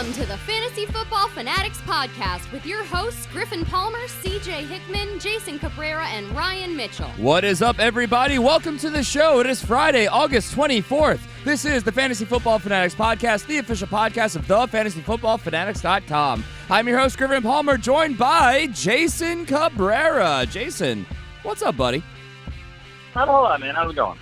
Welcome to the Fantasy Football Fanatics podcast with your hosts Griffin Palmer, CJ Hickman, Jason Cabrera, and Ryan Mitchell. What is up, everybody? Welcome to the show. It is Friday, August 24th. This is the Fantasy Football Fanatics podcast, the official podcast of thefantasyfootballfanatics.com. I'm your host, Griffin Palmer, joined by Jason Cabrera. Jason, what's up, buddy? Not a whole lot, man. How's it going?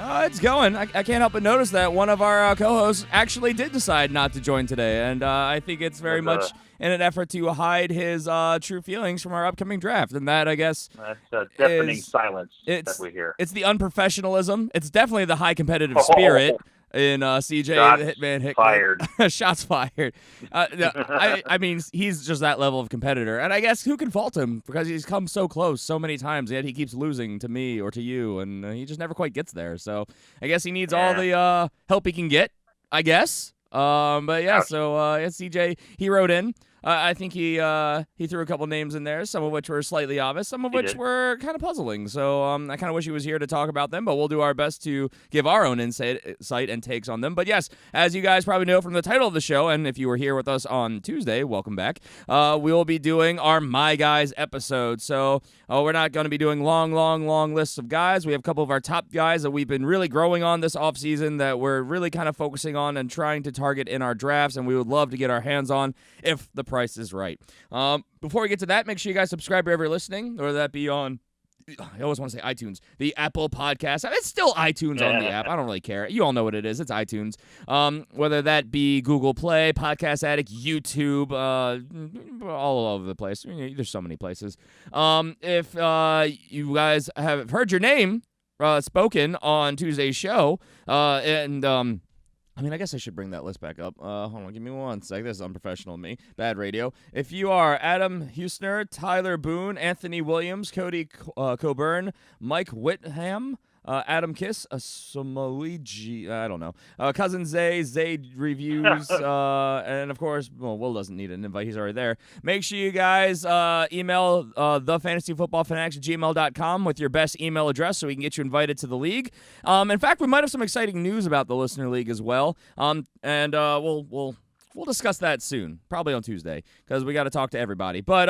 It's going. I can't help but notice that one of our co-hosts actually did decide not to join today, and I think it's very much in an effort to hide his true feelings from our upcoming draft, and that, I guess, that's a deafening silence that we hear. It's the unprofessionalism. It's definitely the high competitive spirit in CJ Hitman Hickman. Fired. Shots fired. I mean, he's just that level of competitor. And I guess who can fault him? Because he's come so close so many times, yet he keeps losing to me or to you, and he just never quite gets there. So I guess he needs all the help he can get, I guess. But yeah, so CJ, he wrote in. I think he threw a couple names in there, some of which were slightly obvious, some of which were kind of puzzling. So I kind of wish he was here to talk about them, but we'll do our best to give our own insight and takes on them. But yes, as you guys probably know from the title of the show, and if you were here with us on Tuesday, welcome back, we will be doing our My Guys episode. So we're not going to be doing long lists of guys. We have a couple of our top guys that we've been really growing on this offseason that we're really kind of focusing on and trying to target in our drafts, and we would love to get our hands on if the price is right. Before we get to that, make sure you guys subscribe wherever you're listening, whether that be on, I always want to say iTunes, the Apple Podcast. It's still iTunes on the app. I don't really care. You all know what it is. It's iTunes. Whether that be Google Play, Podcast Addict, YouTube, all over the place. There's so many places. If you guys have heard your name spoken on Tuesday's show, I guess I should bring that list back up. Hold on, give me 1 sec. This is unprofessional of me. Bad radio. If you are Adam Husner, Tyler Boone, Anthony Williams, Cody Coburn, Mike Whitham, Adam Kiss, Somaliji, I don't know, Cousin Zay Reviews, and of course, Will doesn't need an invite. He's already there. Make sure you guys email thefantasyfootballfanatics@gmail.com with your best email address so we can get you invited to the league. In fact, we might have some exciting news about the listener league as well, and we'll discuss that soon, probably on Tuesday, because we got to talk to everybody. But,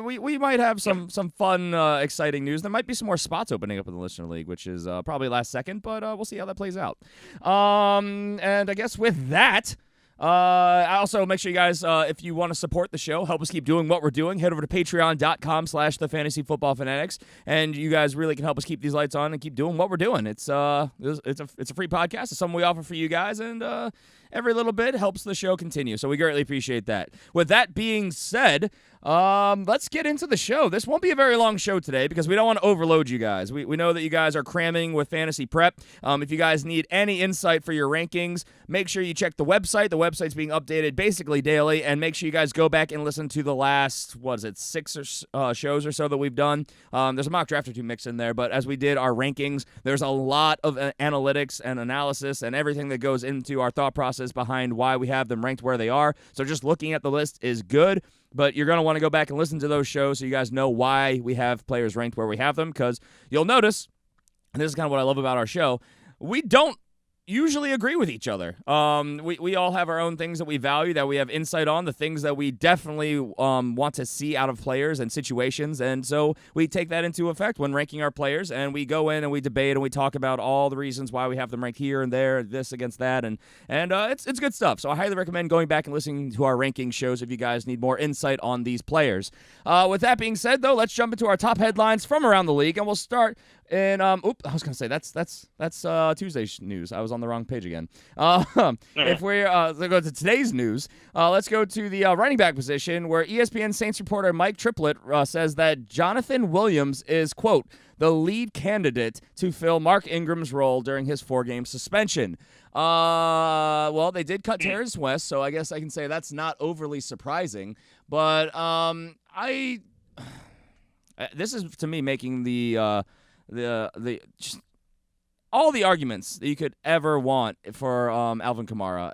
we might have some fun, exciting news. There might be some more spots opening up in the Listener League, which is probably last second, but we'll see how that plays out. And I guess with that, also make sure you guys, if you want to support the show, help us keep doing what we're doing, head over to patreon.com/thefantasyfootballfanatics, and you guys really can help us keep these lights on and keep doing what we're doing. It's a free podcast. It's something we offer for you guys, and every little bit helps the show continue, so we greatly appreciate that. With that being said, let's get into the show. This won't be a very long show today because we don't want to overload you guys. We know that you guys are cramming with fantasy prep. If you guys need any insight for your rankings, make sure you check the website. The website's being updated basically daily, and make sure you guys go back and listen to the last, 6 shows or so that we've done. There's a mock draft or two mixed in there, but as we did our rankings, there's a lot of analytics and analysis and everything that goes into our thought process behind why we have them ranked where they are. So just looking at the list is good, but you're going to want to go back and listen to those shows so you guys know why we have players ranked where we have them, because you'll notice, and this is kind of what I love about our show, we don't usually agree with each other. We all have our own things that we value, that we have insight on, the things that we definitely want to see out of players and situations, and so we take that into effect when ranking our players, and we go in and we debate and we talk about all the reasons why we have them ranked here and there, this against that, and it's good stuff. So I highly recommend going back and listening to our ranking shows if you guys need more insight on these players. With that being said, though, let's jump into our top headlines from around the league, and we'll start in, I was going to say, that's Tuesday's news. I was on the wrong page again. If we go to today's news, let's go to the running back position, where ESPN Saints reporter Mike Triplett says that Jonathan Williams is, quote, the lead candidate to fill Mark Ingram's role during his 4-game suspension. Well, they did cut Terrence West, so I guess I can say that's not overly surprising. But this is, to me, making the just all the arguments that you could ever want for Alvin Kamara.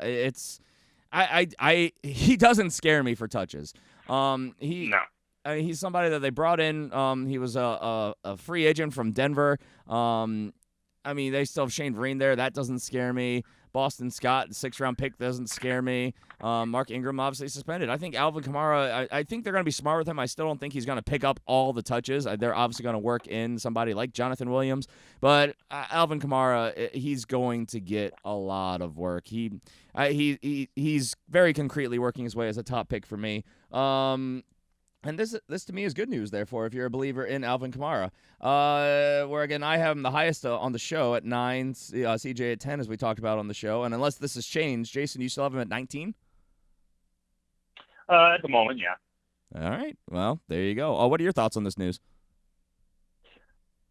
He doesn't scare me for touches. He's somebody that they brought in. He was a free agent from Denver. They still have Shane Vereen there. That doesn't scare me. Boston Scott, 6th-round pick, doesn't scare me. Mark Ingram obviously suspended. I think Alvin Kamara, I think they're going to be smart with him. I still don't think he's going to pick up all the touches. They're obviously going to work in somebody like Jonathan Williams. But Alvin Kamara, he's going to get a lot of work. He's very concretely working his way as a top pick for me. And this to me is good news, therefore, if you're a believer in Alvin Kamara. Where, again, I have him the highest on the show at 9, CJ at 10, as we talked about on the show. And unless this has changed, Jason, you still have him at 19? At the moment, yeah. All right. Well, there you go. What are your thoughts on this news?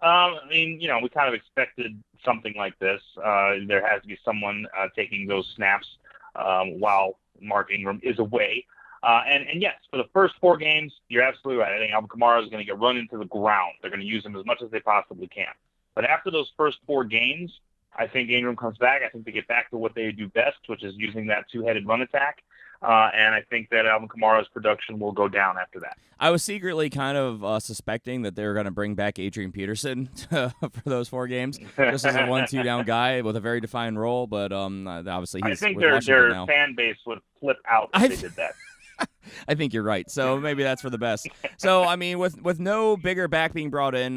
I mean, we kind of expected something like this. There has to be someone taking those snaps while Mark Ingram is away. And yes, for the first 4 games, you're absolutely right. I think Alvin Kamara is going to get run into the ground. They're going to use him as much as they possibly can. But after those first 4 games, I think Ingram comes back. I think they get back to what they do best, which is using that 2-headed run attack. And I think that Alvin Kamara's production will go down after that. I was secretly kind of suspecting that they were going to bring back Adrian Peterson for those 4 games, just as a 1-2 down guy with a very defined role. But obviously, I think their fan base would flip out if they did that. I think you're right. So maybe that's for the best. So I mean, with no bigger back being brought in,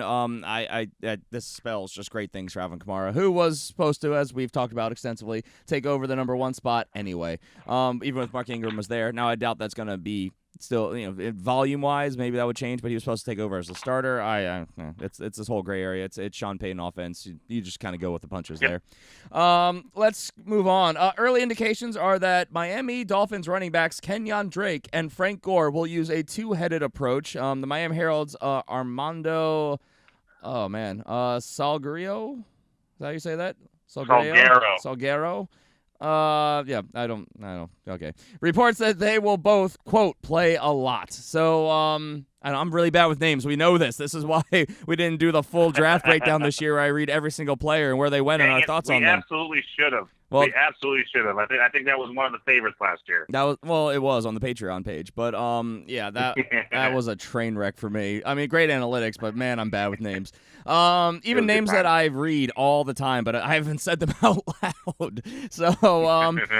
this spells just great things for Alvin Kamara, who was supposed to, as we've talked about extensively, take over the number 1 spot anyway. Even with Mark Ingram was there. Now I doubt that's going to be still, volume wise, maybe that would change. But he was supposed to take over as a starter. It's this whole gray area. It's Sean Payton offense. You just kind of go with the punches there. Let's move on. Early indications are that Miami Dolphins running backs Kenyon Drake and Frank Gore will use a 2-headed approach. The Miami Herald's Armando, Salguero. Is that how you say that? Salguero. Yeah, I don't. Okay. Reports that they will both, quote, play a lot. So, I'm really bad with names. We know this. This is why we didn't do the full draft breakdown this year where I read every single player and where they went and our thoughts on them. We absolutely should have. We absolutely should have. I think that was one of the favorites last year. It was on the Patreon page. But, that was a train wreck for me. I mean, great analytics, but, man, I'm bad with names. Even names that I read all the time, but I haven't said them out loud. So,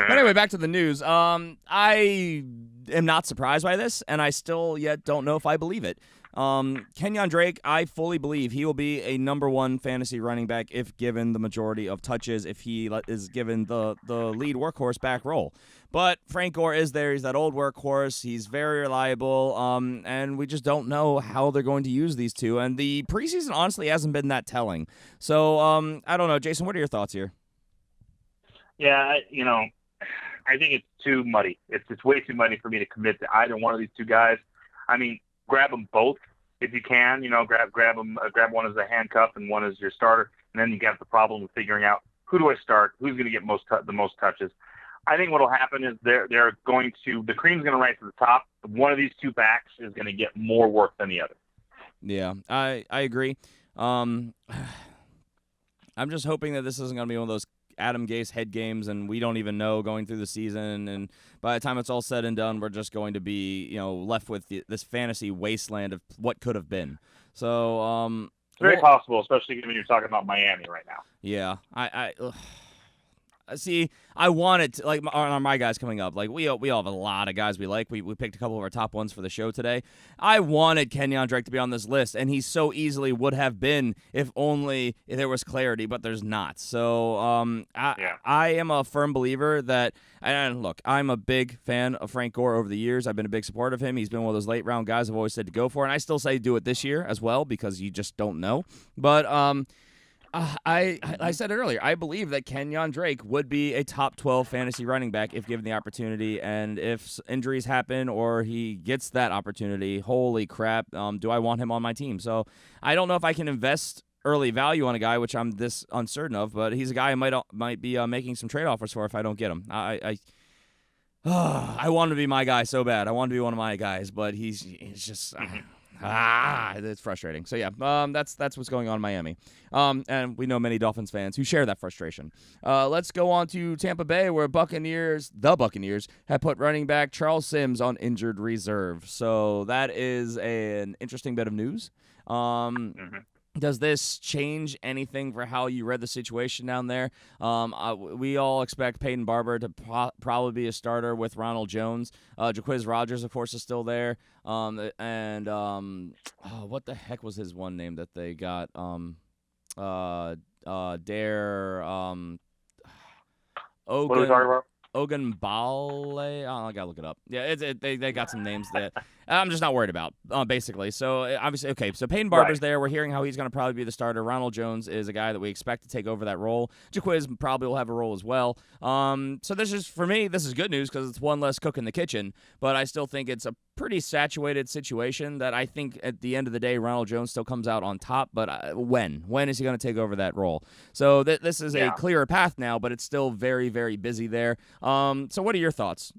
anyway, back to the news. I am not surprised by this, and I still yet don't know if I believe it. Kenyon Drake, I fully believe he will be a number 1 fantasy running back if given the majority of touches, if he is given the lead workhorse back role. But Frank Gore is there. He's that old workhorse. He's very reliable, and we just don't know how they're going to use these two. And the preseason honestly hasn't been that telling. So I don't know. Jason, what are your thoughts here? Yeah, I think it's too muddy. It's way too muddy for me to commit to either one of these 2 guys. I mean, grab them both if you can. Grab them. Grab one as a handcuff and one as your starter, and then you got the problem of figuring out who do I start, who's going to get the most touches. I think what will happen is the cream's going to rise to the top. One of these 2 backs is going to get more work than the other. Yeah, I agree. I'm just hoping that this isn't going to be one of those Adam Gase head games, and we don't even know going through the season. And by the time it's all said and done, we're just going to be, left with this fantasy wasteland of what could have been. So, it's very possible, especially when you're talking about Miami right now. Yeah, See, I wanted to, like, on my guys coming up, like, we all have a lot of guys we like. We picked a couple of our top ones for the show today. I wanted Kenyon Drake to be on this list, and he so easily would have been if there was clarity, but there's not. So I am a firm believer that, and look, I'm a big fan of Frank Gore over the years. I've been a big supporter of him. He's been one of those late-round guys I've always said to go for, and I still say do it this year as well because you just don't know. But I said it earlier. I believe that Kenyon Drake would be a top 12 fantasy running back if given the opportunity, and if injuries happen or he gets that opportunity, holy crap, do I want him on my team? So I don't know if I can invest early value on a guy, which I'm this uncertain of, but he's a guy I might be making some trade offers for if I don't get him. I want him to be my guy so bad. I want him to be one of my guys, but he's just... it's frustrating. So yeah, that's what's going on in Miami. And we know many Dolphins fans who share that frustration. Let's go on to Tampa Bay, where the Buccaneers have put running back Charles Sims on injured reserve. So that is an interesting bit of news. Does this change anything for how you read the situation down there? We all expect Peyton Barber to probably be a starter with Ronald Jones. Jaquiz Rogers, of course, is still there. What the heck was his one name that they got? Dare What are we talking about? Ogunbale. Oh, I gotta look it up. Yeah, they got some names that I'm just not worried about, basically. So obviously, okay. So Peyton Barber's there. We're hearing how he's going to probably be the starter. Ronald Jones is a guy that we expect to take over that role. Jaquiz probably will have a role as well. So this is, for me, this is good news because it's one less cook in the kitchen. But I still think it's a pretty saturated situation that I think at the end of the day, Ronald Jones still comes out on top. But when is he going to take over that role? So this is a clearer path now, but it's still very, very busy there. So what are your thoughts?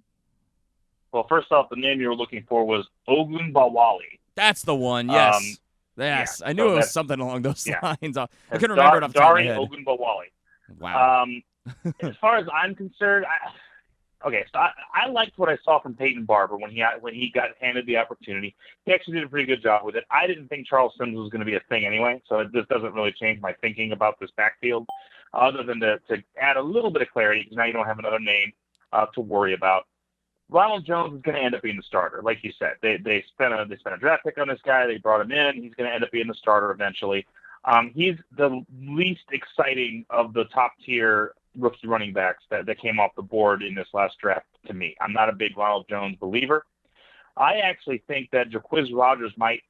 Well, first off, the name you were looking for was Ogunbowale. That's the one, yes. Yes, I knew it was something along those lines. I couldn't remember it off the top of my head. Ogunbowale. Wow. As far as I'm concerned, I liked what I saw from Peyton Barber when he got handed the opportunity. He actually did a pretty good job with it. I didn't think Charles Sims was going to be a thing anyway, so this doesn't really change my thinking about this backfield, other than to add a little bit of clarity, because now you don't have another name to worry about. Ronald Jones is going to end up being the starter, like you said. They spent a draft pick on this guy. They brought him in. He's going to end up being the starter eventually. He's the least exciting of the top tier rookie running backs that came off the board in this last draft to me. I'm not a big Ronald Jones believer. I actually think that Jaquiz Rogers might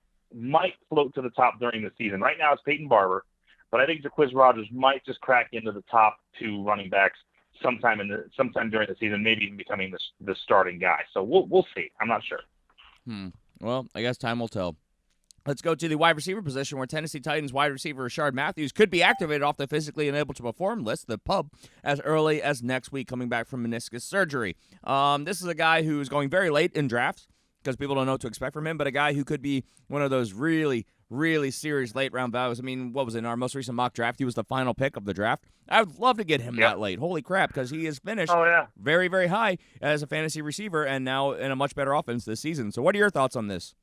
float to the top during the season. Right now it's Peyton Barber, but I think Jaquiz Rogers might just crack into the top two running backs sometime during the season, maybe even becoming the starting guy. So we'll see. I'm not sure. Well, I guess time will tell. Let's go to the wide receiver position, where Tennessee Titans wide receiver Rashard Matthews could be activated off the physically unable to perform list, the PUP, as early as next week, coming back from meniscus surgery. This is a guy who's going very late in drafts because people don't know what to expect from him, but a guy who could be one of those really, really serious late-round values. I mean, what was it? In our most recent mock draft, he was the final pick of the draft. I would love to get him that late. Holy crap, because he has finished very, very high as a fantasy receiver and now in a much better offense this season. So what are your thoughts on this?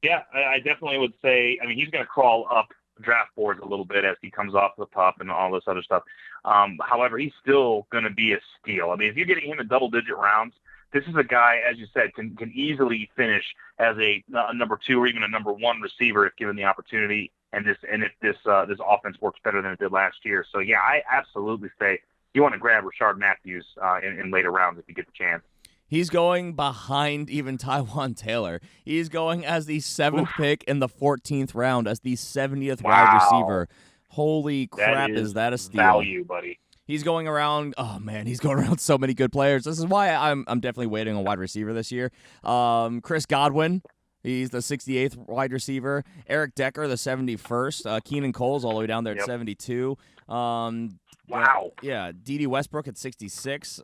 Yeah, I definitely would say, I mean, he's going to crawl up draft boards a little bit as he comes off the PUP and all this other stuff. However, he's still going to be a steal. I mean, if you're getting him in double-digit rounds, this is a guy, as you said, can easily finish as a number 2 or even a number 1 receiver if given the opportunity, and if this offense works better than it did last year. So, yeah, I absolutely say you want to grab Rashard Matthews in later rounds if you get the chance. He's going behind even Taywan Taylor. He's going as the 7th pick in the 14th round as the 70th wide receiver. Holy crap, is that a steal? Value, buddy. He's going around. Oh man, he's going around so many good players. This is why I'm definitely waiting on wide receiver this year. Chris Godwin, he's the 68th wide receiver. Eric Decker, the 71st. Keenan Cole's all the way down there at 72. Wow. Yeah, D.D. Westbrook at 66.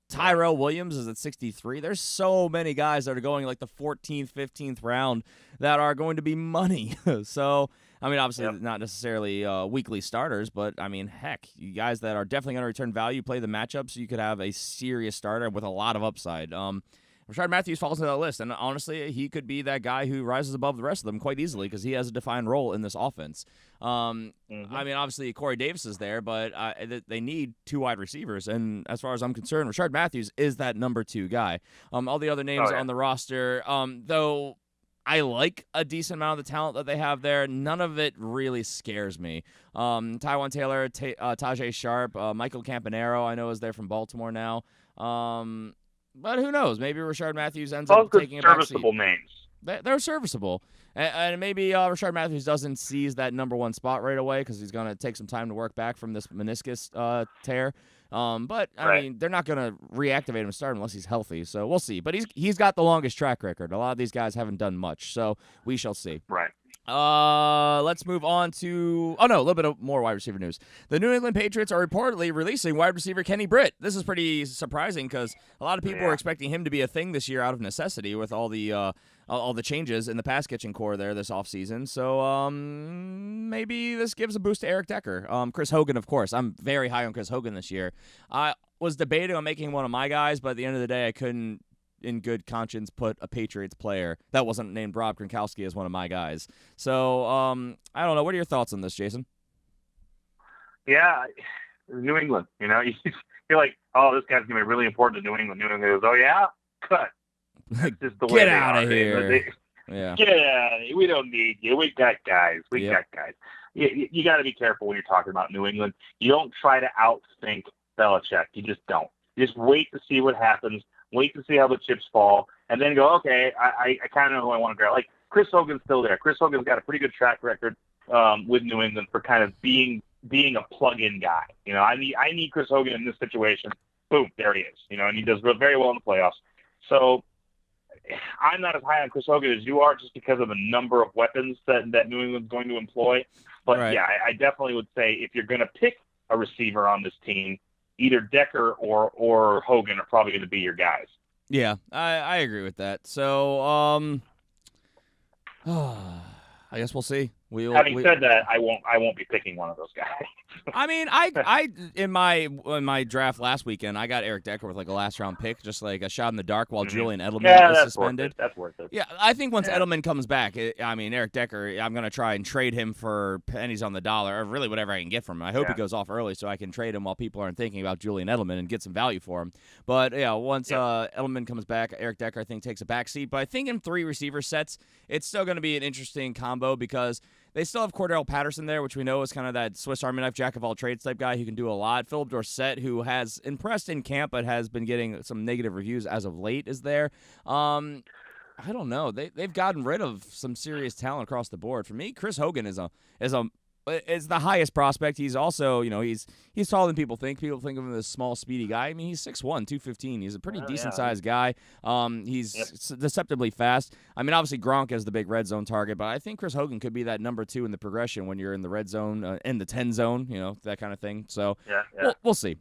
Tyrell Williams is at 63. There's so many guys that are going like the 14th, 15th round that are going to be money. So, I mean, obviously not necessarily weekly starters, but, I mean, heck, you guys that are definitely going to return value, play the matchups, so you could have a serious starter with a lot of upside. Rashard Matthews falls into that list, and honestly, he could be that guy who rises above the rest of them quite easily because he has a defined role in this offense. I mean, obviously, Corey Davis is there, but they need 2 wide receivers, and as far as I'm concerned, Rashard Matthews is that number 2 guy. All the other names on the roster, though I like a decent amount of the talent that they have there, none of it really scares me. Taywan Taylor, Tajay Sharp, Michael Campanaro, I know is there from Baltimore now. But who knows? Maybe Rashard Matthews ends up taking a backseat. Serviceable names. They're serviceable. And maybe Rashard Matthews doesn't seize that number 1 spot right away because he's going to take some time to work back from this meniscus tear. But, I mean, they're not going to reactivate him and start him unless he's healthy. So we'll see. But he's got the longest track record. A lot of these guys haven't done much. So we shall see. Right. Let's move on to a little bit of more wide receiver news. The New England Patriots are reportedly releasing wide receiver Kenny Britt. This is pretty surprising because a lot of people were expecting him to be a thing this year out of necessity with all the changes in the pass catching core there this offseason. So maybe this gives a boost to Eric Decker. Chris Hogan, of course. I'm very high on Chris Hogan this year. I was debating on making one of my guys, but at the end of the day, I couldn't in good conscience put a Patriots player that wasn't named Rob Gronkowski as one of my guys. So I don't know. What are your thoughts on this, Jason? Yeah, New England. You know, you're like, oh, this guy's gonna be really important to New England. New England goes, oh yeah, cut. That's just the way Get they out are. of here. Yeah. Get out of here. We don't need you. We got guys. We got guys. You got to be careful when you're talking about New England. You don't try to outthink Belichick. You just don't. You just wait to see what happens. Wait to see how the chips fall, and then go, okay, I kind of know who I want to grab. Like, Chris Hogan's still there. Chris Hogan's got a pretty good track record with New England for kind of being a plug-in guy. You know, I need Chris Hogan in this situation. Boom, there he is. You know, and he does very well in the playoffs. So I'm not as high on Chris Hogan as you are, just because of the number of weapons that New England's going to employ. But right. yeah, I definitely would say if you're going to pick a receiver on this team, either Decker or Hogan are probably going to be your guys. Yeah, I agree with that. So I guess we'll see. Having said that, I won't be picking one of those guys. I mean, I in my draft last weekend, I got Eric Decker with like a last round pick, just like a shot in the dark while Julian Edelman is suspended. That's worth it. Yeah, I think once Edelman comes back, Eric Decker, I'm gonna try and trade him for pennies on the dollar, or really whatever I can get from him. I hope he goes off early so I can trade him while people aren't thinking about Julian Edelman and get some value for him. But yeah, once Edelman comes back, Eric Decker I think takes a back seat. But I think in 3 receiver sets, it's still gonna be an interesting combo because they still have Cordell Patterson there, which we know is kind of that Swiss Army knife, jack of all trades type guy who can do a lot. Philip Dorsett, who has impressed in camp but has been getting some negative reviews as of late, is there. I don't know. They've gotten rid of some serious talent across the board. For me, Chris Hogan is the highest prospect. He's also, he's taller than people think. People think of him as a small, speedy guy. I mean, he's 6'1", 215. He's a pretty decent-sized guy. He's deceptively fast. I mean, obviously, Gronk is the big red zone target, but I think Chris Hogan could be that number 2 in the progression when you're in the red zone, in the 10 zone, that kind of thing. So we'll see.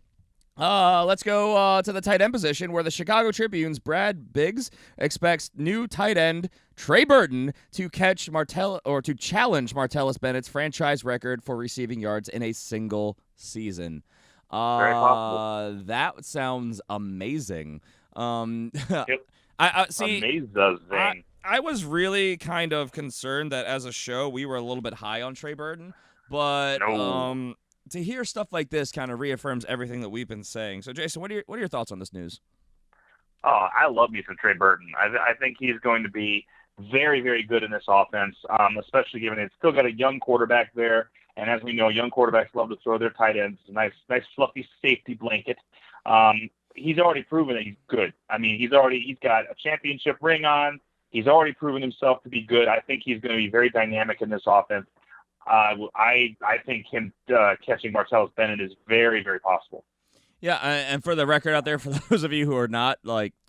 Let's go to the tight end position, where the Chicago Tribune's Brad Biggs expects new tight end Trey Burton to challenge Martellus Bennett's franchise record for receiving yards in a single season. Very possible. That sounds amazing. Yep. I see. Amazing. I was really kind of concerned that as a show we were a little bit high on Trey Burton, but to hear stuff like this kind of reaffirms everything that we've been saying. So, Jason, what are your thoughts on this news? Oh, I love me some Trey Burton. I think he's going to be very, very good in this offense, especially given it's still got a young quarterback there. And as we know, young quarterbacks love to throw their tight ends. Nice fluffy safety blanket. He's already proven that he's good. I mean, he's got a championship ring on. He's already proven himself to be good. I think he's going to be very dynamic in this offense. I think him catching Martellus Bennett is very, very possible. Yeah, and for the record out there, for those of you who are not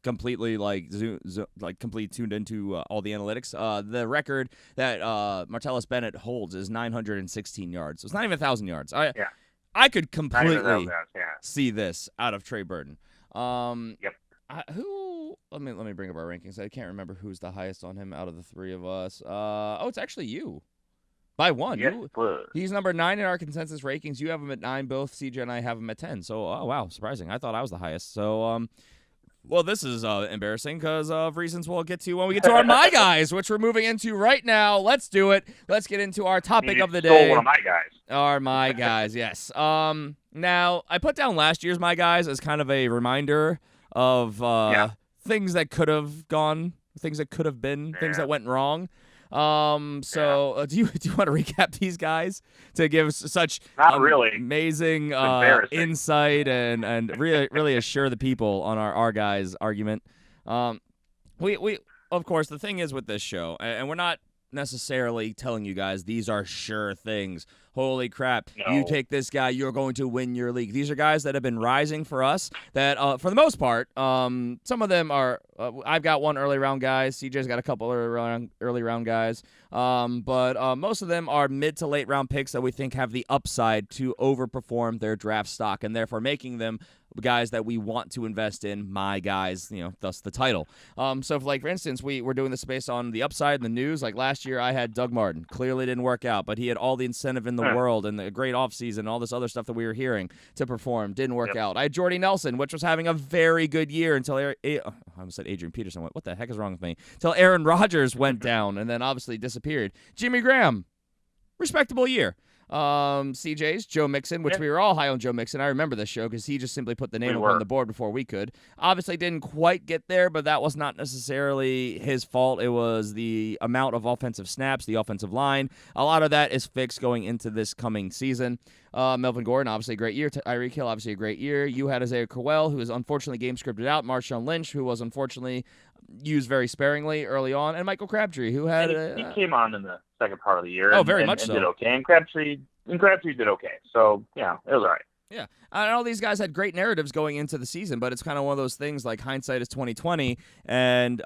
completely completely tuned into all the analytics, the record that Martellus Bennett holds is 916 yards. So it's not even 1,000 yards. I could completely see this out of Trey Burton. Yep. Let me bring up our rankings. I can't remember who's the highest on him out of the 3 of us. It's actually you. By 1. Yes, he's number 9 in our consensus rankings. You have him at 9. Both CJ and I have him at 10. So, oh, wow, surprising. I thought I was the highest. So, well, this is embarrassing because of reasons we'll get to when we get to our My Guys, which we're moving into right now. Let's do it. Let's get into our topic of the day. One of my guys. Our My Guys, yes. Now, I put down last year's My Guys as kind of a reminder of things that could have gone, things that could have been, things that went wrong. Do you want to recap these guys to give such amazing insight and really assure the people on our guys argument? We of course, the thing is with this show, and we're not necessarily telling you guys these are sure things. Holy crap, you take this guy, you're going to win your league. These are guys that have been rising for us that, for the most part, some of them are, I've got one early round guys, CJ's got a couple early round guys, but most of them are mid to late round picks that we think have the upside to overperform their draft stock and therefore making them guys that we want to invest in, my guys, thus the title. So, for instance, we're doing this based on the upside in the news. Like last year, I had Doug Martin. Clearly didn't work out, but he had all the incentive in the world and the great offseason, all this other stuff that we were hearing to perform. Didn't work out. I had Jordy Nelson, which was having a very good year until I almost said Adrian Peterson. What the heck is wrong with me? Until Aaron Rodgers went down and then obviously disappeared. Jimmy Graham, respectable year. CJ's Joe Mixon, which we were all high on Joe Mixon. I remember this show because he just simply put the name up on the board before we could. Obviously didn't quite get there, but that was not necessarily his fault. It was the amount of offensive snaps, the offensive line. A lot of that is fixed going into this coming season. Melvin Gordon, obviously a great year. Tyreek Hill, obviously a great year. You had Isaiah Crowell, who was unfortunately game scripted out. Marshawn Lynch, who was unfortunately used very sparingly early on. And Michael Crabtree, who had... he came on in the second part of the year. Very much so. Did okay. And Crabtree did okay. So, yeah, it was all right. Yeah, I know these guys had great narratives going into the season, but it's kind of one of those things like hindsight is 20/20, and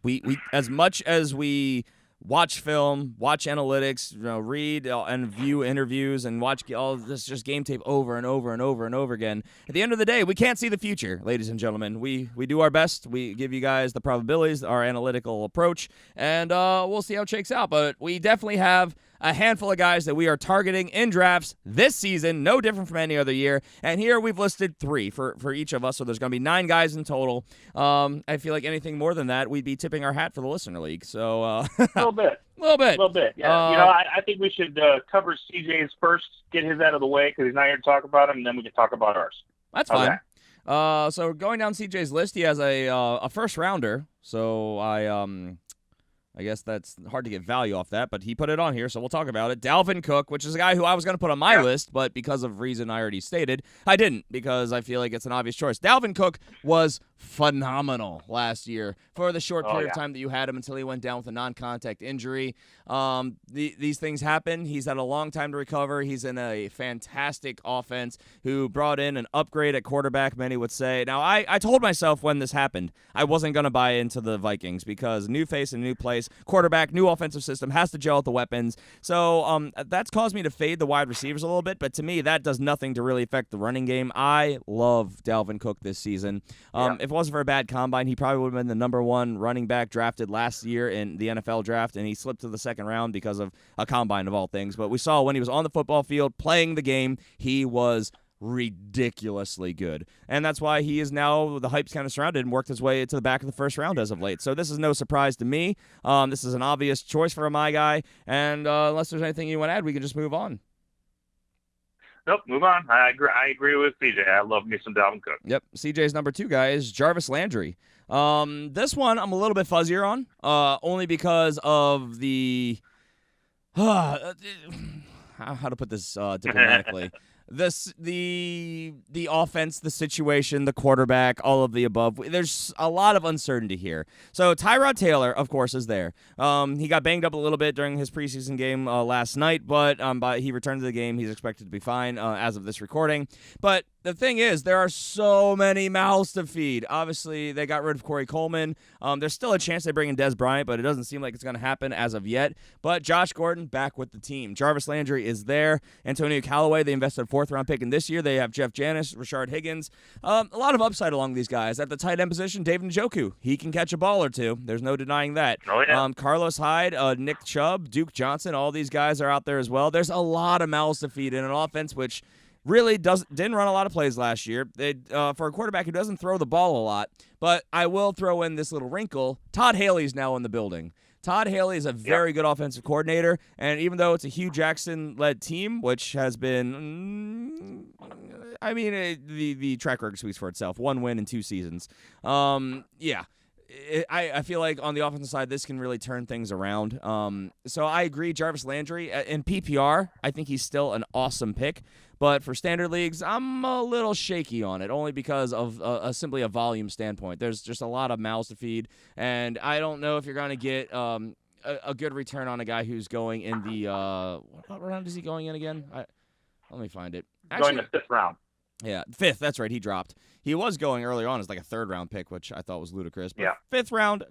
we as much as we watch film, watch analytics, read and view interviews, and watch all this just game tape over and over and over and over again. At the end of the day, we can't see the future, ladies and gentlemen. We do our best. We give you guys the probabilities, our analytical approach, and we'll see how it shakes out. But we definitely have a handful of guys that we are targeting in drafts this season, no different from any other year. And here we've listed 3 for each of us, so there's going to be 9 guys in total. I feel like anything more than that, we'd be tipping our hat for the listener league. So a little bit. Yeah. I think we should cover CJ's first, get his out of the way because he's not here to talk about him, and then we can talk about ours. That's fine. So going down CJ's list, he has a first rounder. So I guess that's hard to get value off that, but he put it on here, so we'll talk about it. Dalvin Cook, which is a guy who I was going to put on my list, but because of reason I already stated, I didn't because I feel like it's an obvious choice. Dalvin Cook was phenomenal last year for the short period of time that you had him until he went down with a non-contact injury. These things happen. He's had a long time to recover. He's in a fantastic offense who brought in an upgrade at quarterback, many would say. Now, I told myself when this happened, I wasn't going to buy into the Vikings because new face and new place, quarterback, new offensive system, has to gel with the weapons. So that's caused me to fade the wide receivers a little bit, but to me, that does nothing to really affect the running game. I love Dalvin Cook this season. If it wasn't for a bad combine, he probably would have been the number 1 running back drafted last year in the NFL draft, and he slipped to the second round because of a combine of all things. But we saw when he was on the football field playing the game, he was ridiculously good. And that's why he is now, the hype's kind of surrounded and worked his way to the back of the first round as of late. So this is no surprise to me. This is an obvious choice for my guy. And unless there's anything you want to add, we can just move on. Nope, move on. I agree with CJ. I love me some Dalvin Cook. Yep. CJ's number 2 guy is Jarvis Landry. This one I'm a little bit fuzzier on, only because of the how to put this diplomatically. The offense, the situation, the quarterback, all of the above. There's a lot of uncertainty here. So Tyrod Taylor, of course, is there. He got banged up a little bit during his preseason game last night, but he returned to the game. He's expected to be fine as of this recording. But the thing is, there are so many mouths to feed. Obviously, they got rid of Corey Coleman. There's still a chance they bring in Dez Bryant, but it doesn't seem like it's going to happen as of yet. But Josh Gordon back with the team. Jarvis Landry is there. Antonio Callaway, they invested a 4th-round pick in this year. They have Jeff Janis, Rashard Higgins. A lot of upside along these guys. At the tight end position, David Njoku. He can catch a ball or two. There's no denying that. Oh, yeah. Carlos Hyde, Nick Chubb, Duke Johnson, all these guys are out there as well. There's a lot of mouths to feed in an offense which really didn't run a lot of plays last year. For a quarterback who doesn't throw the ball a lot, but I will throw in this little wrinkle. Todd Haley's now in the building. Todd Haley is a very good offensive coordinator, and even though it's a Hugh Jackson-led team, which has been, the track record speaks for itself. 1 win in 2 seasons. I feel like on the offensive side, this can really turn things around. So I agree, Jarvis Landry. In PPR, I think he's still an awesome pick. But for standard leagues, I'm a little shaky on it, only because of simply a volume standpoint. There's just a lot of mouths to feed, and I don't know if you're going to get a good return on a guy who's going in the what round is he going in again? Let me find it. Actually, going the 5th round. Yeah, 5th. That's right. He dropped. He was going early on as like a 3rd-round pick, which I thought was ludicrous. But 5th round,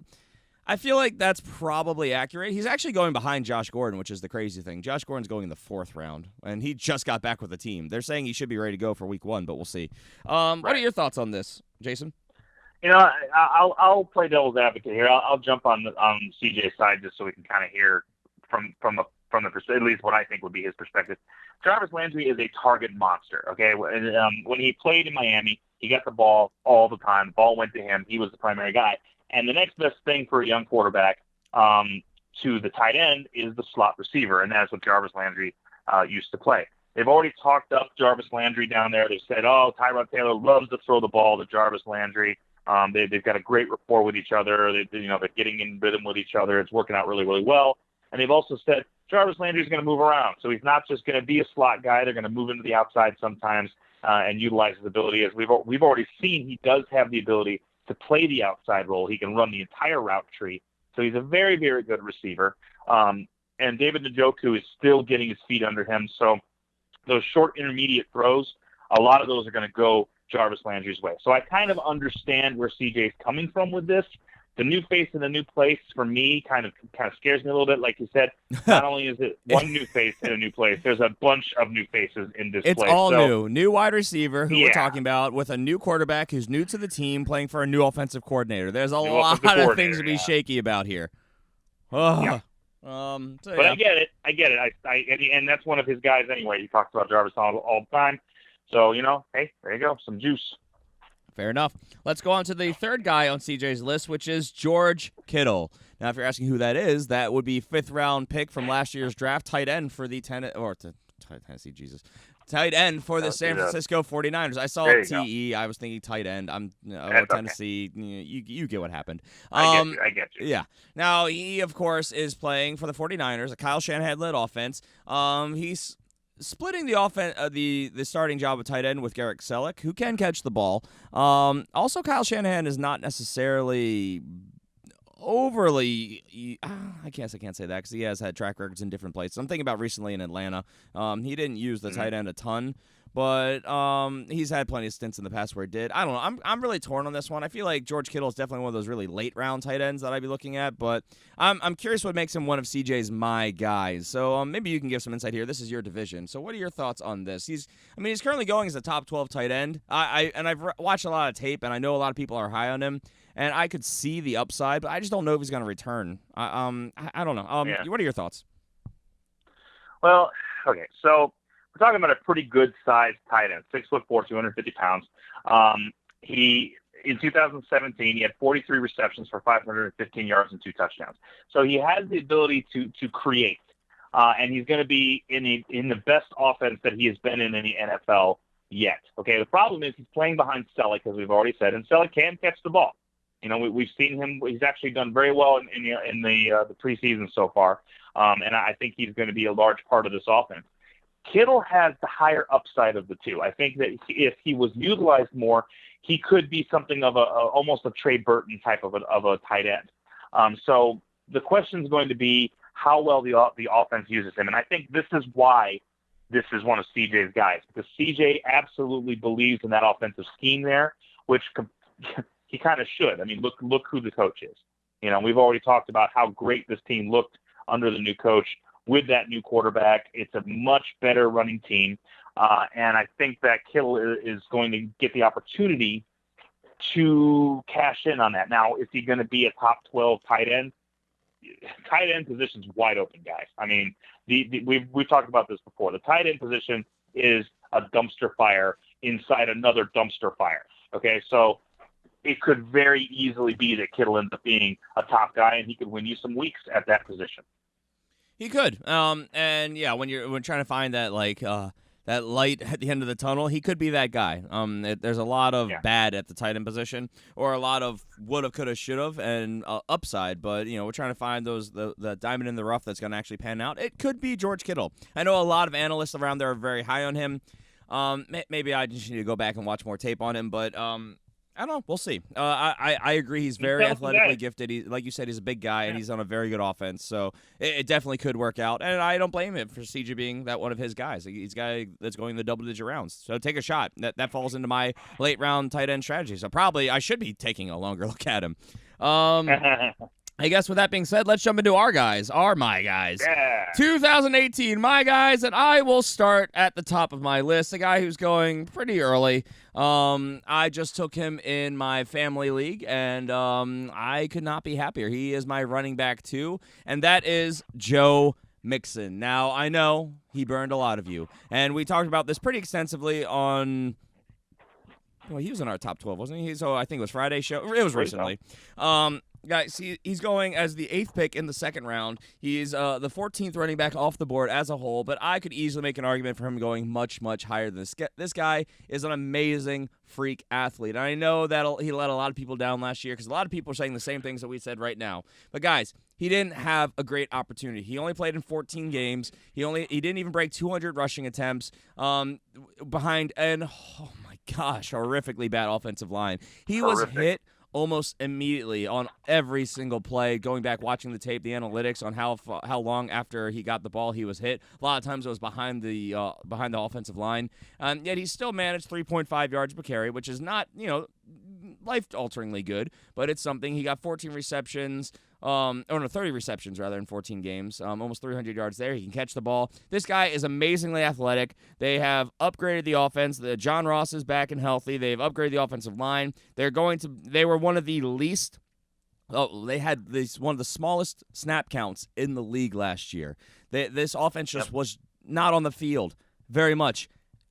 I feel like that's probably accurate. He's actually going behind Josh Gordon, which is the crazy thing. Josh Gordon's going in the 4th round, and he just got back with the team. They're saying he should be ready to go for week 1, but we'll see. What are your thoughts on this, Jason? I'll play devil's advocate here. I'll jump on CJ's side just so we can kind of hear from the perspective, at least what I think would be his perspective. Jarvis Landry is a target monster. Okay, when he played in Miami, he got the ball all the time. The ball went to him. He was the primary guy. And the next best thing for a young quarterback to the tight end is the slot receiver, and that's what Jarvis Landry used to play. They've already talked up Jarvis Landry down there. They said, Tyrod Taylor loves to throw the ball to Jarvis Landry. They've got a great rapport with each other. They're getting in rhythm with each other. It's working out really, really well. And they've also said Jarvis Landry is going to move around, so he's not just going to be a slot guy. They're going to move him to the outside sometimes and utilize his ability. As we've already seen, he does have the ability to play the outside role. He can run the entire route tree. So he's a very, very good receiver. And David Njoku is still getting his feet under him. So those short intermediate throws, a lot of those are going to go Jarvis Landry's way. So I kind of understand where CJ's coming from with this. The new face in a new place, for me, kind of scares me a little bit. Like you said, not only is it one new face in a new place, there's a bunch of new faces in this place. It's all new. New wide receiver who we're talking about with a new quarterback who's new to the team playing for a new offensive coordinator. There's a lot of things to be shaky about here. Oh. Yeah. But I get it. And that's one of his guys anyway. He talks about Jarvis all the time. So, hey, there you go, some juice. Fair enough. Let's go on to the third guy on CJ's list, which is George Kittle. Now, if you're asking who that is, that would be 5th-round pick from last year's draft, tight end for the tight end for the San Francisco 49ers. I saw TE. I was thinking tight end. Tennessee. Okay. You get what happened. I get you. Yeah. Now, he, of course, is playing for the 49ers, a Kyle Shanahan-led offense. He's splitting the offense, the starting job of tight end with Garrett Selleck, who can catch the ball. Also, Kyle Shanahan is not necessarily overly. I can't say that because he has had track records in different places. I'm thinking about recently in Atlanta. He didn't use the tight end a ton, but he's had plenty of stints in the past where he did. I don't know. I'm really torn on this one. I feel like George Kittle is definitely one of those really late round tight ends that I'd be looking at, but I'm curious what makes him one of CJ's my guys. So maybe you can give some insight here. This is your division. So what are your thoughts on this? He's currently going as a top 12 tight end. I've watched a lot of tape, and I know a lot of people are high on him. And I could see the upside, but I just don't know if he's going to return. I don't know. What are your thoughts? Well, okay, so we're talking about a pretty good-sized tight end, 6'4", 250 pounds. In 2017, he had 43 receptions for 515 yards and 2 touchdowns. So he has the ability to create, and he's going to be in the best offense that he has been in the NFL yet. Okay, the problem is he's playing behind Selleck, as we've already said, and Selleck can catch the ball. We've seen him. He's actually done very well in the preseason so far, and I think he's going to be a large part of this offense. Kittle has the higher upside of the two. I think that if he was utilized more, he could be something of almost a Trey Burton type of a tight end. So the question is going to be how well the offense uses him, and I think this is why this is one of CJ's guys, because CJ absolutely believes in that offensive scheme there, which he kind of should. I mean, look who the coach is. We've already talked about how great this team looked under the new coach with that new quarterback. It's a much better running team. And I think that Kittle is going to get the opportunity to cash in on that. Now, is he going to be a top 12 tight end? Tight end position's wide open, guys. I mean, we've talked about this before. The tight end position is a dumpster fire inside another dumpster fire. Okay, so it could very easily be that Kittle ends up being a top guy, and he could win you some weeks at that position. He could, and yeah, when trying to find that that light at the end of the tunnel, he could be that guy. There's a lot of bad at the tight end position, or a lot of woulda, coulda, shoulda, and upside. But we're trying to find the diamond in the rough that's going to actually pan out. It could be George Kittle. I know a lot of analysts around there are very high on him. Maybe I just need to go back and watch more tape on him, but I don't know. We'll see. I agree. He's very athletically gifted. Like you said, he's a big guy, and he's on a very good offense. So it definitely could work out. And I don't blame him for CJ being that one of his guys. He's a guy that's going the double-digit rounds. So take a shot. That falls into my late-round tight end strategy. So probably I should be taking a longer look at him. I guess with that being said, let's jump into my guys. Yeah. 2018, my guys, and I will start at the top of my list, a guy who's going pretty early. I just took him in my family league, and I could not be happier. He is my running back, too, and that is Joe Mixon. Now, I know he burned a lot of you, and we talked about this pretty extensively on... Well, he was in our top 12, wasn't he? So I think it was Friday's show. It was recently. Guys, he's going as the 8th pick in the second round. He's the 14th running back off the board as a whole, but I could easily make an argument for him going much, much higher than this. This guy is an amazing freak athlete. And I know that he let a lot of people down last year because a lot of people are saying the same things that we said right now. But guys, he didn't have a great opportunity. He only played in 14 games. He didn't even break 200 rushing attempts behind an, oh my gosh, horrifically bad offensive line. He was hit almost immediately on every single play. Going back, watching the tape, the analytics on how long after he got the ball he was hit. A lot of times it was behind the offensive line. Yet he still managed 3.5 yards per carry, which is not, life-alteringly good, but it's something. He got 14 receptions. 30 receptions rather in 14 games, almost 300 yards there. He can catch the ball. This guy is amazingly athletic. They have upgraded the offense. John Ross is back and healthy. They've upgraded the offensive line. They were one of the least. They had one of the smallest snap counts in the league last year. This offense just was not on the field very much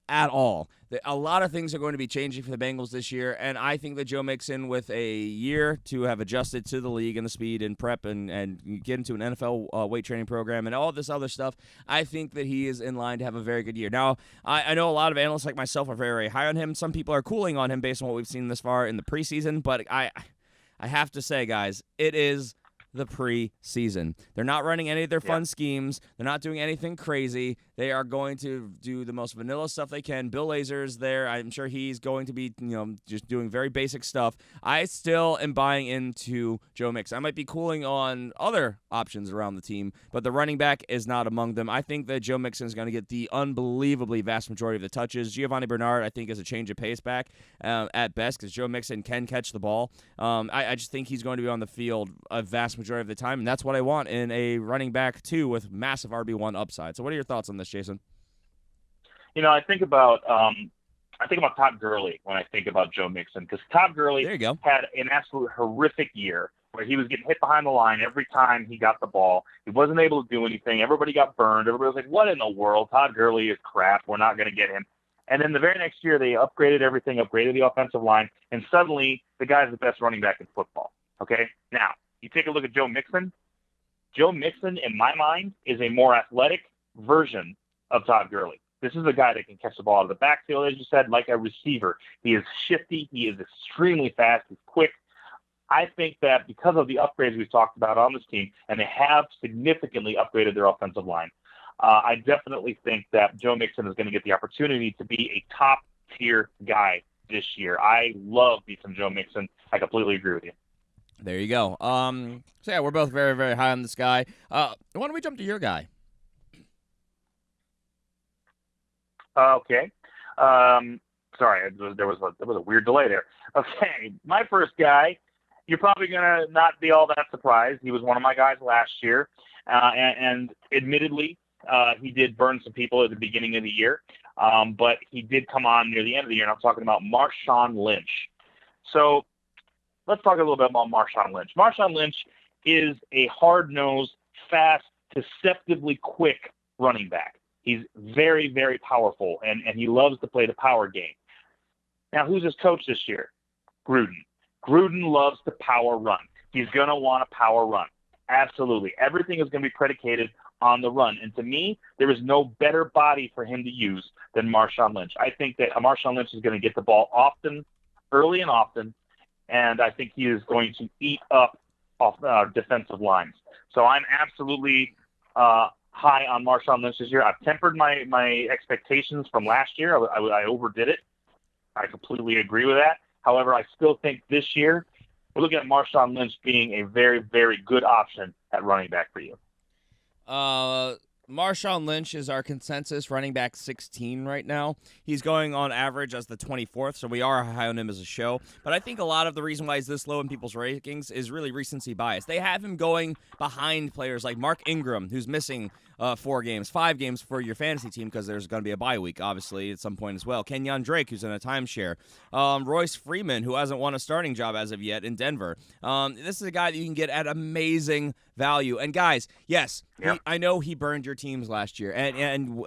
at all. A lot of things are going to be changing for the Bengals this year, and I think that Joe Mixon, with a year to have adjusted to the league and the speed and prep and get into an NFL weight training program and all this other stuff, I think that he is in line to have a very good year. Now, I know a lot of analysts like myself are very, very high on him. Some people are cooling on him based on what we've seen this far in the preseason, but I have to say, guys, it is the preseason. They're not running any of their fun schemes. They're not doing anything crazy. They are going to do the most vanilla stuff they can. Bill Lazor's there. I'm sure he's going to be, just doing very basic stuff. I still am buying into Joe Mixon. I might be cooling on other options around the team, but the running back is not among them. I think that Joe Mixon is going to get the unbelievably vast majority of the touches. Giovanni Bernard, I think, is a change of pace back at best because Joe Mixon can catch the ball. I just think he's going to be on the field a vast majority of the time, and that's what I want in a running back, too, with massive RB1 upside. So what are your thoughts on this, Jason? I think about Todd Gurley when I think about Joe Mixon, because Todd Gurley had an absolute horrific year where he was getting hit behind the line every time he got the ball. He wasn't able to do anything. Everybody got burned. Everybody was like, what in the world? Todd Gurley is crap. We're not going to get him. And then the very next year, they upgraded everything, upgraded the offensive line, and suddenly the guy's the best running back in football. Okay? Now, you take a look at Joe Mixon. Joe Mixon, in my mind, is a more athletic version of Todd Gurley. This is a guy that can catch the ball out of the backfield, as you said, like a receiver. He is shifty. He is extremely fast. He's quick. I think that because of the upgrades we've talked about on this team, and they have significantly upgraded their offensive line, I definitely think that Joe Mixon is going to get the opportunity to be a top-tier guy this year. I love me some Joe Mixon. I completely agree with you. There you go. So, yeah, we're both very, very high on this guy. Why don't we jump to your guy? Okay. Sorry, there was a weird delay there. Okay, my first guy, you're probably going to not be all that surprised. He was one of my guys last year, and admittedly, he did burn some people at the beginning of the year, but he did come on near the end of the year, and I'm talking about Marshawn Lynch. So let's talk a little bit about Marshawn Lynch. Marshawn Lynch is a hard-nosed, fast, deceptively quick running back. He's very, very powerful, and he loves to play the power game. Now, who's his coach this year? Gruden. Gruden loves to power run. He's going to want a power run. Absolutely. Everything is going to be predicated on the run. And to me, there is no better body for him to use than Marshawn Lynch. I think that Marshawn Lynch is going to get the ball often, early and often, and I think he is going to eat up off defensive lines. So I'm absolutely high on Marshawn Lynch this year. I've tempered my expectations from last year. I overdid it. I completely agree with that. However, I still think this year we're looking at Marshawn Lynch being a very, very good option at running back for you. Marshawn Lynch is our consensus running back 16 right now. He's going on average as the 24th, so we are high on him as a show. But I think a lot of the reason why he's this low in people's rankings is really recency bias. They have him going behind players like Mark Ingram, who's missing 5 games for your fantasy team because there's going to be a bye week, obviously, at some point as well. Kenyon Drake, who's in a timeshare. Royce Freeman, who hasn't won a starting job as of yet in Denver. This is a guy that you can get at amazing value. And guys, yes, I know he burned your teams last year, and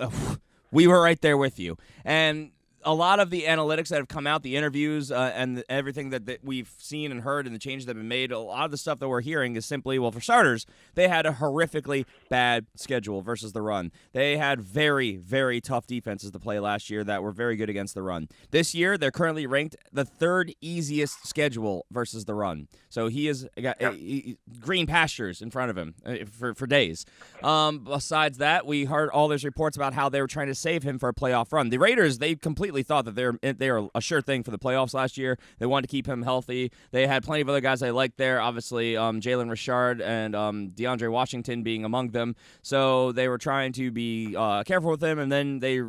we were right there with you. And a lot of the analytics that have come out, the interviews, and everything that we've seen and heard and the changes that have been made, a lot of the stuff that we're hearing is simply, well, for starters, they had a horrifically bad schedule versus the run. They had very, very tough defenses to play last year that were very good against the run. This year, they're currently ranked the 3rd easiest schedule versus the run. So he has got green pastures in front of him for days. Besides that, we heard all those reports about how they were trying to save him for a playoff run. The Raiders, they completely thought that they were a sure thing for the playoffs last year. They wanted to keep him healthy. They had plenty of other guys they liked there, obviously Jalen Richard and DeAndre Washington being among them. So they were trying to be careful with him, and then they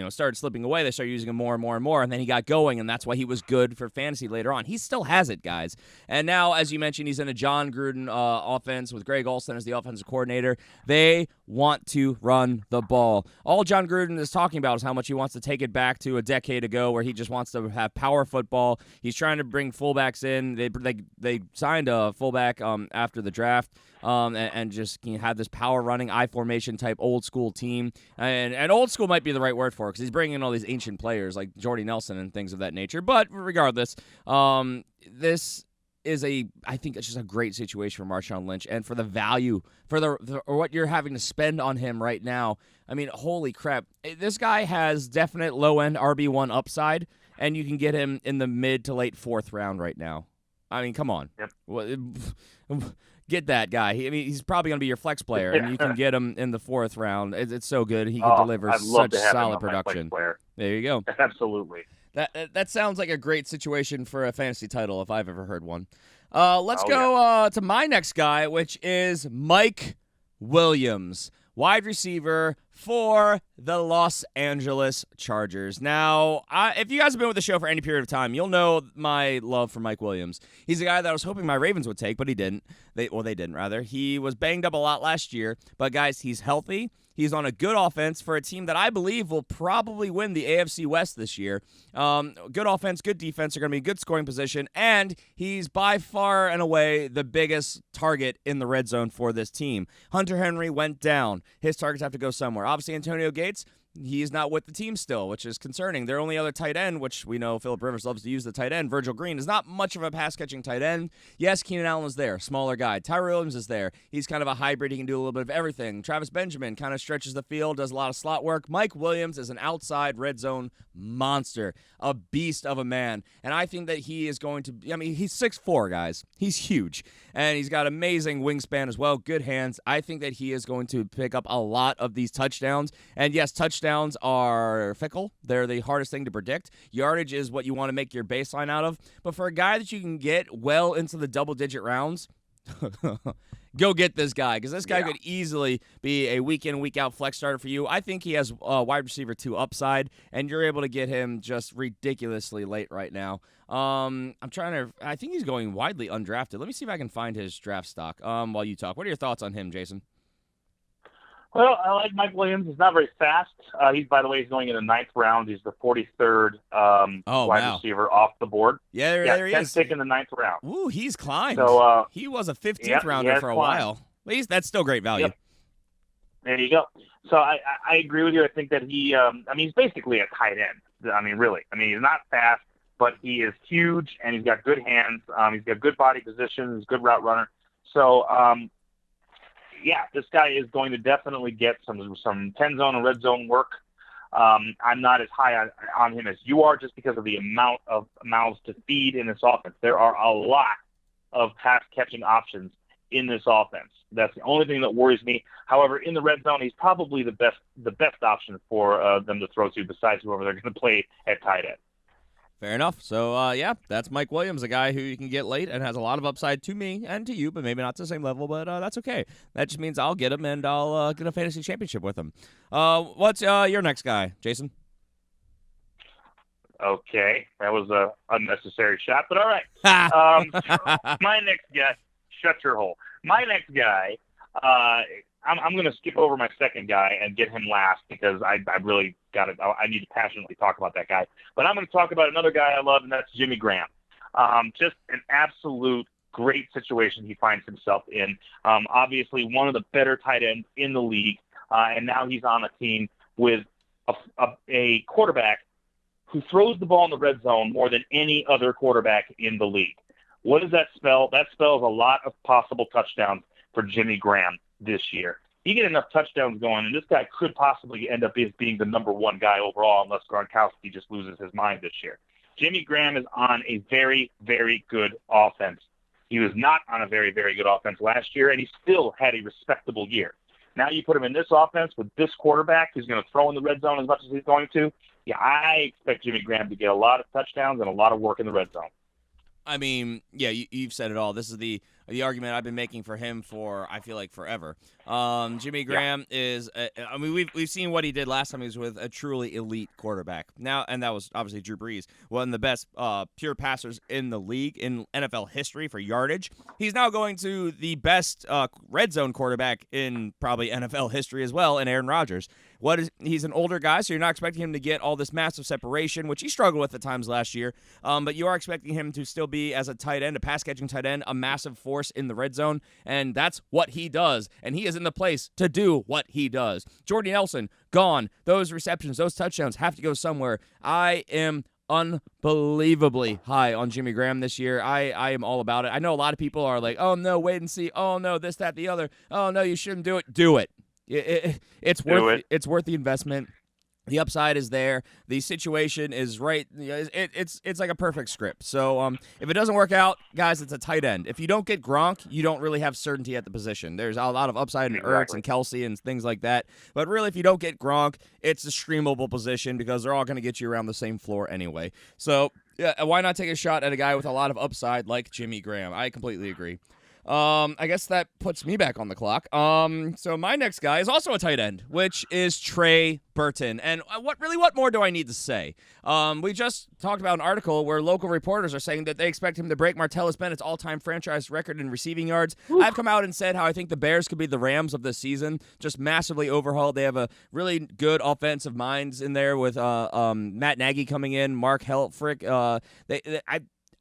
started slipping away. They started using him more and more and more, and then he got going, and that's why he was good for fantasy later on. He still has it, guys. And now, as you mentioned, he's in a John Gruden offense with Greg Olsen as the offensive coordinator. They want to run the ball. All John Gruden is talking about is how much he wants to take it back to a decade ago where he just wants to have power football. He's trying to bring fullbacks in. They signed a fullback after the draft and just have this power running I formation type old school team. And old school might be the right word for it because he's bringing in all these ancient players like Jordy Nelson and things of that nature. But regardless, this is I think it's just a great situation for Marshawn Lynch, and for the value for what you're having to spend on him right now. I mean, holy crap. This guy has definite low-end RB1 upside, and you can get him in the mid to late 4th round right now. I mean, come on. Yep. Get that guy. He's probably going to be your flex player, and you can get him in the 4th round. It's so good. He can deliver such solid production. There you go. Absolutely. That sounds like a great situation for a fantasy title if I've ever heard one. Let's go to my next guy, which is Mike Williams, wide receiver for the Los Angeles Chargers. Now, if you guys have been with the show for any period of time, you'll know my love for Mike Williams. He's a guy that I was hoping my Ravens would take, but he didn't. They didn't, rather. He was banged up a lot last year, but guys, he's healthy. He's on a good offense for a team that I believe will probably win the AFC West this year. Good offense, good defense are going to be a good scoring position, and he's by far and away the biggest target in the red zone for this team. Hunter Henry went down. His targets have to go somewhere. Obviously, Antonio Gates, he's not with the team still, which is concerning. Their only other tight end, which we know Phillip Rivers loves to use the tight end, Virgil Green, is not much of a pass-catching tight end. Yes, Keenan Allen is there, smaller guy. Tyrell Williams is there. He's kind of a hybrid. He can do a little bit of everything. Travis Benjamin kind of stretches the field, does a lot of slot work. Mike Williams is an outside red zone monster, a beast of a man. And I think that he is going to, he's 6'4", guys. He's huge. And he's got amazing wingspan as well, good hands. I think that he is going to pick up a lot of these touchdowns. And yes, touchdowns are fickle. They're the hardest thing to predict. Yardage is what you want to make your baseline out of. But for a guy that you can get well into the double-digit rounds, go get this guy, because this guy could easily be a week-in, week-out flex starter for you. I think he has wide receiver 2 upside, and you're able to get him just ridiculously late right now. I think he's going widely undrafted. Let me see if I can find his draft stock while you talk. What are your thoughts on him, Jason? Well, I like Mike Williams. He's not very fast. He's going in the 9th round. He's the 43rd wide receiver off the board. Yeah, there he is. Pick in the 9th round. Ooh, he's climbed. So he was a 15th rounder for a while. At least that's still great value. Yep. There you go. So I agree with you. I think that he's basically a tight end. Really. He's not fast, but he is huge, and he's got good hands. He's got good body position. He's a good route runner. So, this guy is going to definitely get some 10 zone and red zone work. I'm not as high on him as you are, just because of the amount of mouths to feed in this offense. There are a lot of pass catching options in this offense. That's the only thing that worries me. However, in the red zone, he's probably the best option for them to throw to, besides whoever they're going to play at tight end. Fair enough. So, yeah, that's Mike Williams, a guy who you can get late and has a lot of upside to me and to you, but maybe not to the same level, but that's okay. That just means I'll get him, and I'll get a fantasy championship with him. What's your next guy, Jason? Okay, that was a unnecessary shot, but all right. My next guy, shut your hole. My next guy, I'm going to skip over my second guy and get him last because I really got it. I need to passionately talk about that guy. But I'm going to talk about another guy I love, and that's Jimmy Graham. Just an absolute great situation he finds himself in. Obviously, one of the better tight ends in the league, and now he's on a team with a quarterback who throws the ball in the red zone more than any other quarterback in the league. What does that spell? That spells a lot of possible touchdowns for Jimmy Graham this year. You get enough touchdowns going, and this guy could possibly end up as being the number one guy overall unless Gronkowski just loses his mind this year. Jimmy Graham is on a very, very good offense. He was not on a very, very good offense last year, and he still had a respectable year. Now you put him in this offense with this quarterback who's going to throw in the red zone as much as he's going to. Yeah, I expect Jimmy Graham to get a lot of touchdowns and a lot of work in the red zone. I mean, yeah, you've said it all. This is the argument I've been making for him for, I feel like, forever. Jimmy Graham is, I mean, we've seen what he did last time he was with a truly elite quarterback. Now, and that was obviously Drew Brees, one of the best pure passers in the league in NFL history for yardage. He's now going to the best red zone quarterback in probably NFL history as well, in Aaron Rodgers. He's an older guy, so you're not expecting him to get all this massive separation, which he struggled with at times last year. But you are expecting him to still be, as a tight end, a pass-catching tight end, a massive force in the red zone, and that's what he does. And he is in the place to do what he does. Jordy Nelson, gone. Those receptions, those touchdowns have to go somewhere. I am unbelievably high on Jimmy Graham this year. I am all about it. I know a lot of people are like, oh, no, wait and see. Oh, no, this, that, the other. Oh, no, you shouldn't do it. Do it. It's worth the investment. The upside is there. The situation is right. It's like a perfect script. So if it doesn't work out, guys, it's a tight end. If you don't get Gronk, you don't really have certainty at the position. There's a lot of upside in Ertz and Kelsey and things like that. But really, if you don't get Gronk, it's a streamable position because they're all going to get you around the same floor anyway. So yeah, why not take a shot at a guy with a lot of upside like Jimmy Graham? I completely agree. I guess that puts me back on the clock. So my next guy is also a tight end, which is Trey Burton. And what more do I need to say? We just talked about an article where local reporters are saying that they expect him to break Martellus Bennett's all-time franchise record in receiving yards. Ooh. I've come out and said how I think the Bears could be the Rams of this season, just massively overhauled. They have a really good offensive minds in there with Matt Nagy coming in, Mark Helfrich.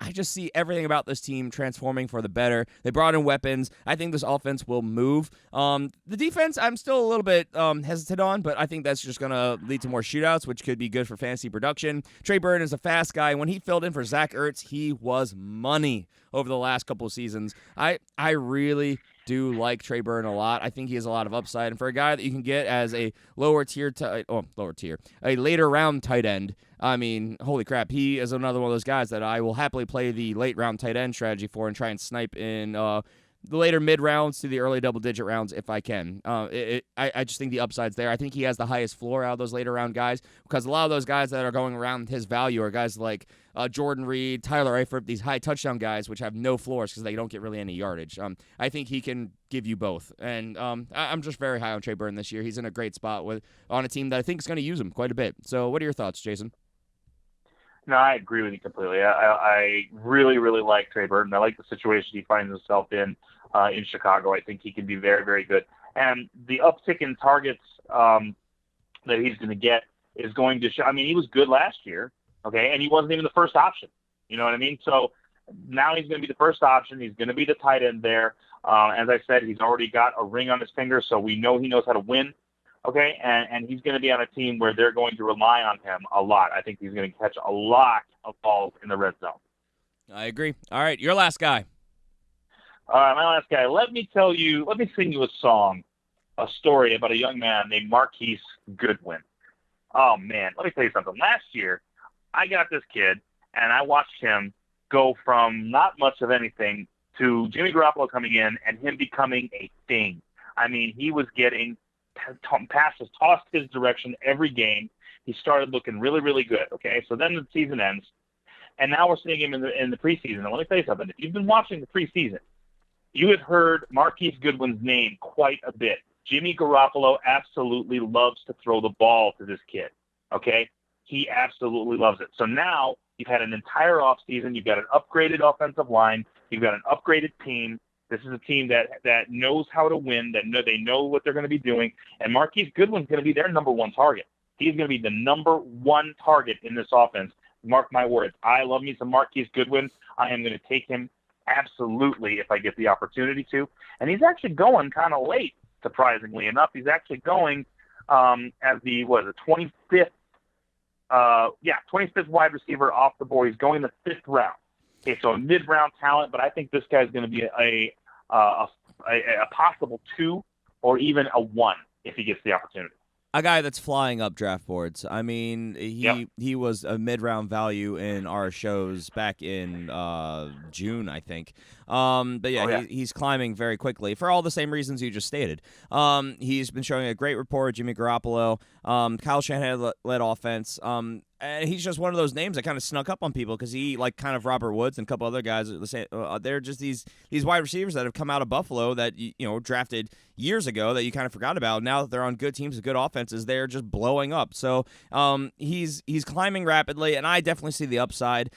I just see everything about this team transforming for the better. They brought in weapons. I think this offense will move. The defense, I'm still a little bit hesitant on, but I think that's just going to lead to more shootouts, which could be good for fantasy production. Trey Burton is a fast guy. When he filled in for Zach Ertz, he was money over the last couple of seasons. I really do like Trey Burton a lot. I think he has a lot of upside. And for a guy that you can get as a a later round tight end, I mean, holy crap, he is another one of those guys that I will happily play the late round tight end strategy for and try and snipe in the later mid rounds to the early double digit rounds if I can. I just think the upside's there. I think he has the highest floor out of those later round guys because a lot of those guys that are going around his value are guys like Jordan Reed, Tyler Eifert, these high touchdown guys which have no floors because they don't get really any yardage. I think he can give you both. And I'm just very high on Trey Burton this year. He's in a great spot on a team that I think is going to use him quite a bit. So what are your thoughts, Jason? No, I agree with you completely. I really, really like Trey Burton. I like the situation he finds himself in Chicago. I think he can be very, very good. And the uptick in targets that he's going to get is going to show. I mean, he was good last year, okay, and he wasn't even the first option. You know what I mean? So now he's going to be the first option. He's going to be the tight end there. As I said, he's already got a ring on his finger, so we know he knows how to win. Okay, and he's going to be on a team where they're going to rely on him a lot. I think he's going to catch a lot of balls in the red zone. I agree. All right, your last guy. All right, my last guy. Let me sing you a story about a young man named Marquise Goodwin. Oh, man, let me tell you something. Last year, I got this kid, and I watched him go from not much of anything to Jimmy Garoppolo coming in and him becoming a thing. I mean, he was getting passes tossed his direction every game. He started looking really, really good. Okay, so then the season ends, And now we're seeing him in the preseason. And let me tell you something. If you've been watching the preseason, you have heard Marquise Goodwin's name quite a bit. Jimmy Garoppolo absolutely loves to throw the ball to this kid, okay? He absolutely loves it. So now you've had an entire offseason. You've got an upgraded offensive line. You've got an upgraded team. This is a team that knows how to win, they know what they're going to be doing. And Marquise Goodwin's going to be their number one target. He's going to be the number one target in this offense. Mark my words. I love me some Marquise Goodwin. I am going to take him absolutely if I get the opportunity to. And he's actually going kind of late, surprisingly enough. He's actually going as the 25th 25th wide receiver off the board. He's going the 5th round. Okay, so a mid-round talent, but I think this guy's going to be a possible 2 or even a 1 if he gets the opportunity. A guy that's flying up draft boards. I mean, he was a mid-round value in our shows back in June, I think. But yeah, he's climbing very quickly for all the same reasons you just stated. He's been showing a great rapport with Jimmy Garoppolo. Kyle Shanahan-led offense. And he's just one of those names that kind of snuck up on people because he, like kind of Robert Woods and a couple other guys, they're just these wide receivers that have come out of Buffalo that drafted years ago that you kind of forgot about. Now that they're on good teams with good offenses, they're just blowing up. So he's climbing rapidly, and I definitely see the upside.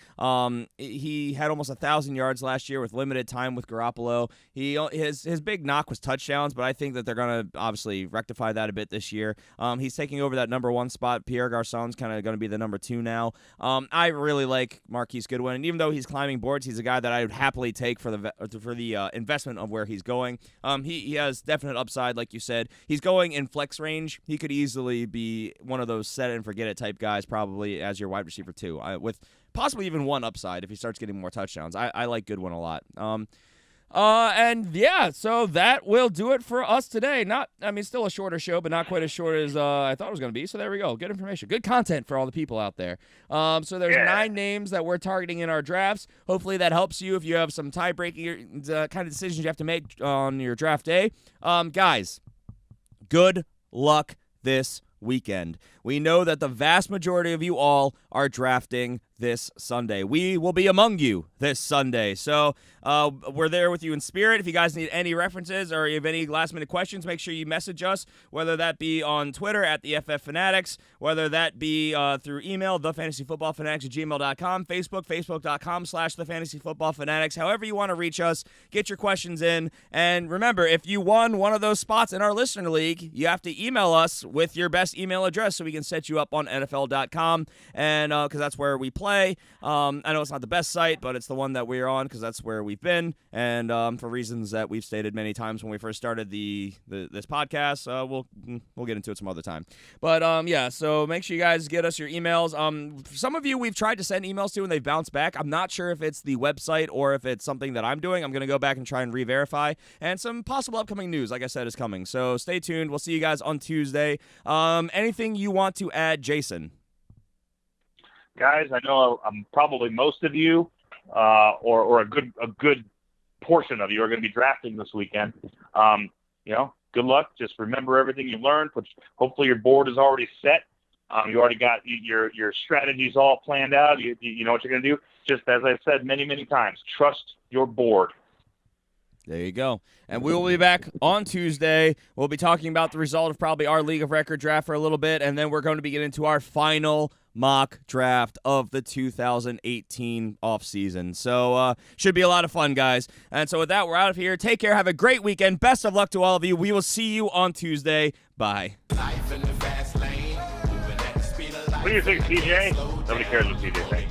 He had almost 1,000 yards last year with limited time with Garoppolo. His big knock was touchdowns, but I think that they're going to obviously rectify that a bit this year. He's taking over that number 1 spot. Pierre Garçon's kind of going to be the number 2 now. I really like Marquise Goodwin, and even though he's climbing boards, he's a guy that I would happily take for the investment of where he's going. He has definite upside, like you said. He's going in flex range. He could easily be one of those set it and forget it type guys, probably as your wide receiver 2, with possibly even 1 upside if he starts getting more touchdowns. I like Goodwin a lot. So that will do it for us today. Still a shorter show, but not quite as short as I thought it was going to be. So there we go. Good information. Good content for all the people out there. So there's 9 names that we're targeting in our drafts. Hopefully that helps you if you have some tie-breaking kind of decisions you have to make on your draft day. Guys, good luck this weekend. We know that the vast majority of you all are drafting this Sunday. We will be among you this Sunday. So we're there with you in spirit. If you guys need any references or you have any last-minute questions, make sure you message us, whether that be on Twitter at the FF Fanatics, whether that be through email, thefantasyfootballfanatics@gmail.com, Facebook, facebook.com/thefantasyfootballfanatics. However you want to reach us, get your questions in. And remember, if you won one of those spots in our listener league, you have to email us with your best email address so we can set you up on NFL.com, and because that's where we play. I know it's not the best site, but it's the one that we're on because that's where we've been, and for reasons that we've stated many times when we first started this podcast. We'll get into it some other time. But so make sure you guys get us your emails. Some of you we've tried to send emails to and they've bounced back. I'm not sure if it's the website or if it's something that I'm doing. I'm going to go back and try and re-verify, and some possible upcoming news, like I said, is coming. So stay tuned. We'll see you guys on Tuesday. Anything you want to add, Jason? Guys, I know probably most of you, or a good portion of you, are going to be drafting this weekend. Good luck. Just remember everything you learned. Hopefully your board is already set. You already got your strategies all planned out. You know what you're going to do. Just as I've said many, many times, trust your board. There you go. And we will be back on Tuesday. We'll be talking about the result of probably our League of Record draft for a little bit, and then we're going to be getting into our final mock draft of the 2018 offseason. So should be a lot of fun, guys. And so with that, we're out of here. Take care. Have a great weekend. Best of luck to all of you. We will see you on Tuesday. Bye. What do you think, CJ? Nobody cares what CJ thinks.